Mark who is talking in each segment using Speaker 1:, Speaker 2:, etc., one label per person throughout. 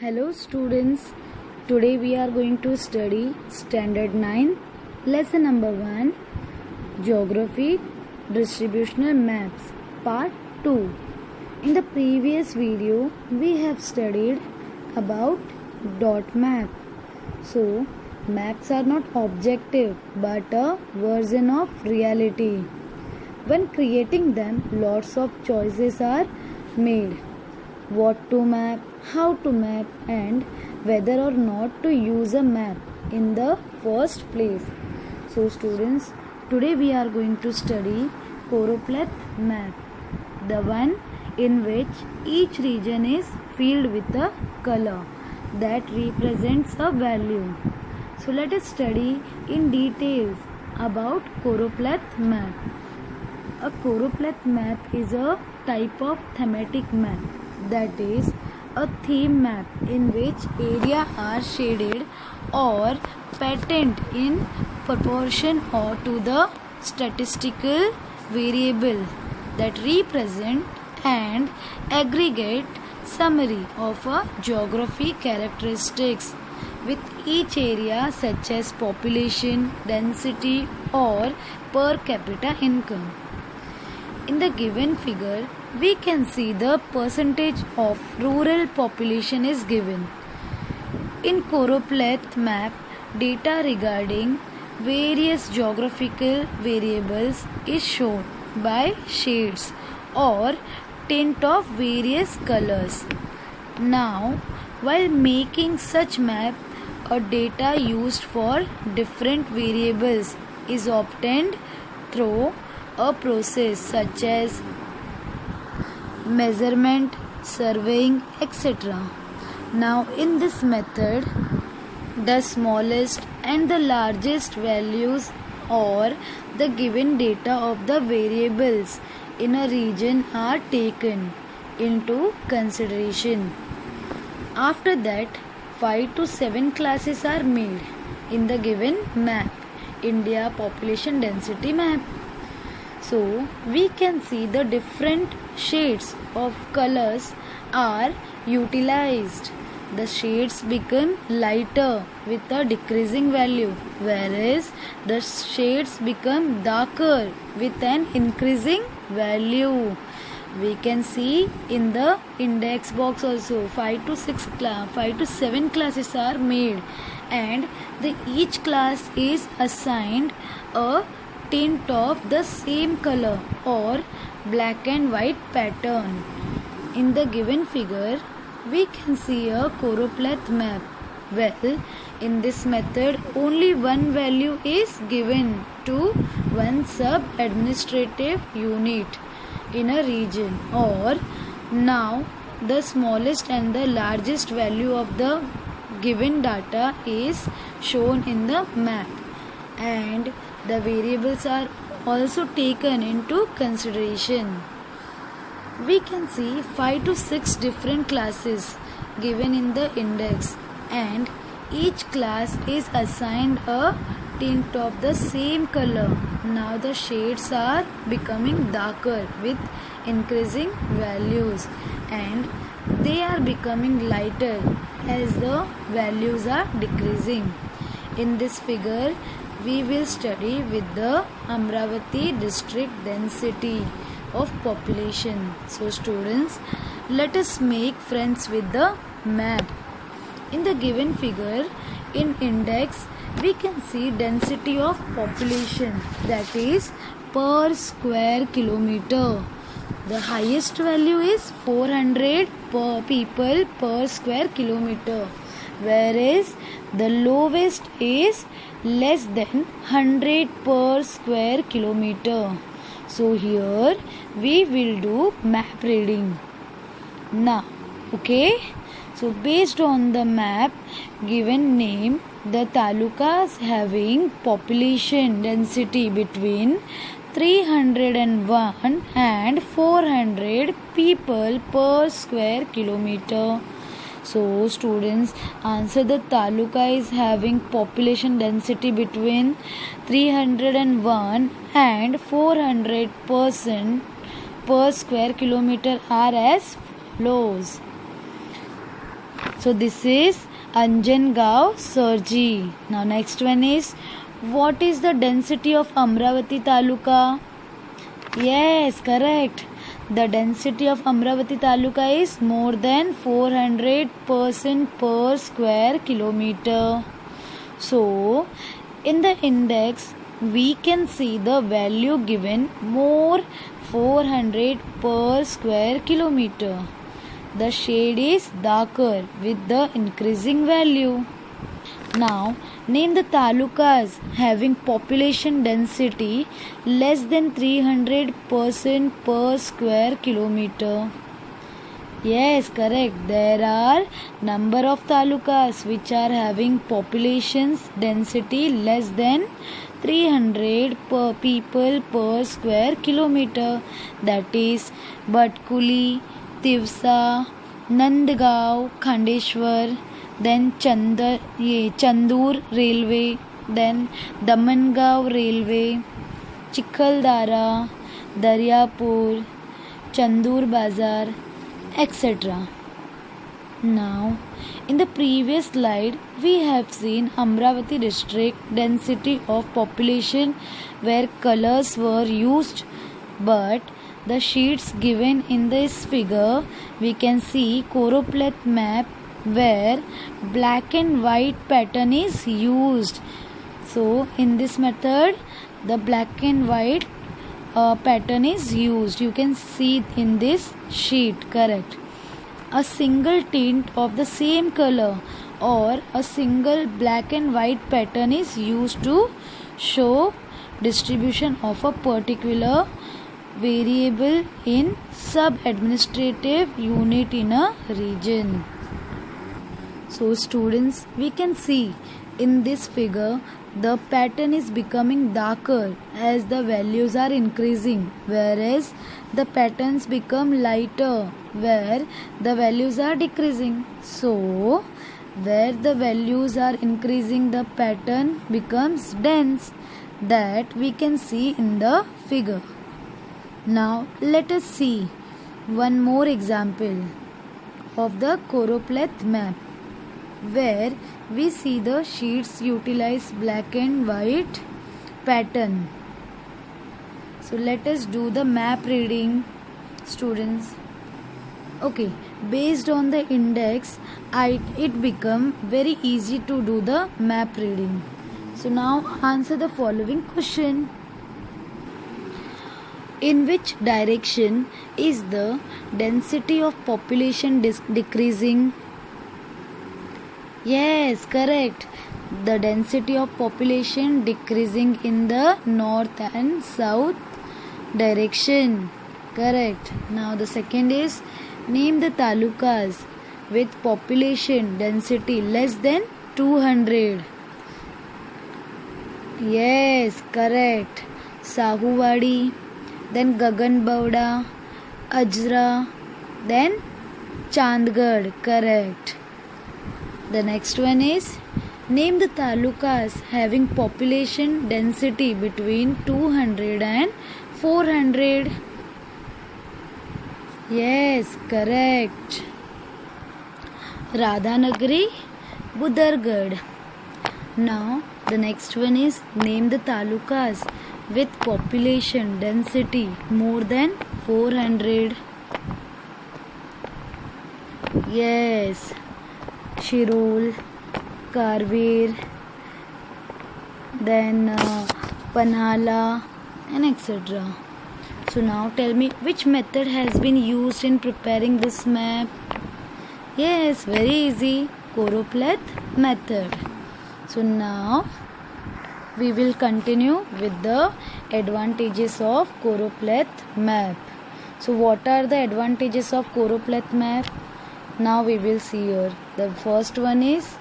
Speaker 1: Hello students, today we are going to study Standard 9, Lesson number 1, Geography Distributional Maps, Part 2. In the previous video, we have studied about dot map. So, maps are not objective but a version of reality. When creating them, lots of choices are made. What to map, how to map, and whether or not to use a map in the first place. So students, today we are going to study choropleth map, the one in which each region is filled with a color that represents a value. So let us study in details about choropleth map. A choropleth map is a type of thematic map, that is a theme map in which areas are shaded or patterned in proportion or to the statistical variable that represent and aggregate summary of a geography characteristics with each area such as population, density or per capita income. In the given figure, we can see the percentage of rural population is given. In choropleth map, data regarding various geographical variables is shown by shades or tint of various colors. Now, while making such map, a data used for different variables is obtained through a process such as measurement, surveying, etc. Now in this method, the smallest and the largest values or the given data of the variables in a region are taken into consideration. After that, 5 to 7 classes are made in the given map, India population density map. So, we can see the different shades of colors are utilized. The shades become lighter with a decreasing value, whereas the shades become darker with an increasing value. We can see in the index box also 5 to 7 classes are made, and each class is assigned a tint of the same color or black and white pattern. In the given figure, we can see a choropleth map. Well, in this method, only one value is given to one sub-administrative unit in a region, or now the smallest and the largest value of the given data is shown in the map, and the variables are also taken into consideration. We can see 5 to 6 different classes given in the index, and each class is assigned a tint of the same color. Now the shades are becoming darker with increasing values, and they are becoming lighter as the values are decreasing. In this figure, we will study with the Amravati district density of population. So students, let us make friends with the map. In the given figure, in index, we can see density of population, that is per square kilometer. The highest value is 400 per people per square kilometer, whereas the lowest is less than 100 per square kilometer. So here we will do map reading now. Okay, so based on the map given name, the talukas having population density between 301 and 400 people per square kilometer. So students, answer the taluka is having population density between 301 and 400% per square kilometer are as follows. So this is Anjangaon Sarji. Now next one is, what is the density of Amravati Taluka? Yes, correct. The density of Amravati Taluka is more than 400% per square kilometer. So, in the index, we can see the value given more 400 per square kilometer. The shade is darker with the increasing value. Now, name the talukas having population density less than 300% per square kilometer. Yes, correct. There are number of talukas which are having populations density less than 300 per people per square kilometer. That is Batkuli, Tivsa, Nandgaon, Khandeshwar, then Chandur Railway, then Damangaon Railway, Chikaldara, Daryapur, Chandur Bazar, etc. Now, in the previous slide, we have seen Amravati district density of population where colors were used, but the sheets given in this figure, we can see choropleth map where black and white pattern is used. So in this method, the black and white pattern is used. You can see in this sheet, correct. A single tint of the same color or a single black and white pattern is used to show distribution of a particular variable in sub-administrative unit in a region. So students, we can see in this figure the pattern is becoming darker as the values are increasing, whereas the patterns become lighter where the values are decreasing. So where the values are increasing, the pattern becomes dense, that we can see in the figure. Now let us see one more example of the choropleth map, where we see the sheets utilize black and white pattern. So let us do the map reading, students. Okay, based on the index, it become very easy to do the map reading. So now answer the following question. In which direction is the density of population decreasing? Yes, correct. The density of population decreasing in the north and south direction. Correct. Now the second is, name the talukas with population density less than 200. Yes, correct. Sahuwadi, then Gaganbauda, Ajra, then Chandgarh. Correct. The next one is, name the talukas having population density between 200 and 400. Yes, correct. Radhanagari, Budhargarh. Now the next one is, name the talukas with population density more than 400. Yes, Shirol, Karver, then Panhala, and etc. So now tell me, which method has been used in preparing this map? Yes, very easy, choropleth method. So now we will continue with the advantages of choropleth map. So what are the advantages of choropleth map? Now we will see here. The first one is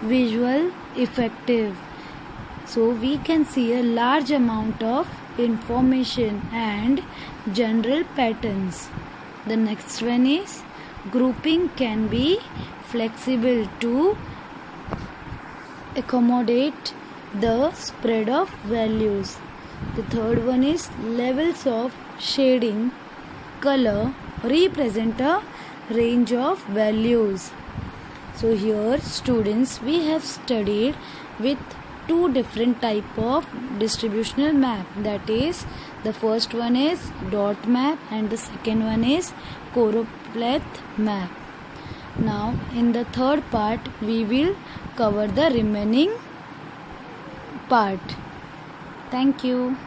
Speaker 1: visual effective. So we can see a large amount of information and general patterns. The next one is grouping can be flexible to accommodate the spread of values. The third one is levels of shading, color represent a range of values. So here students, we have studied with two different type of distributional map, that is the first one is dot map and the second one is choropleth map. Now in the third part we will cover the remaining part. Thank you.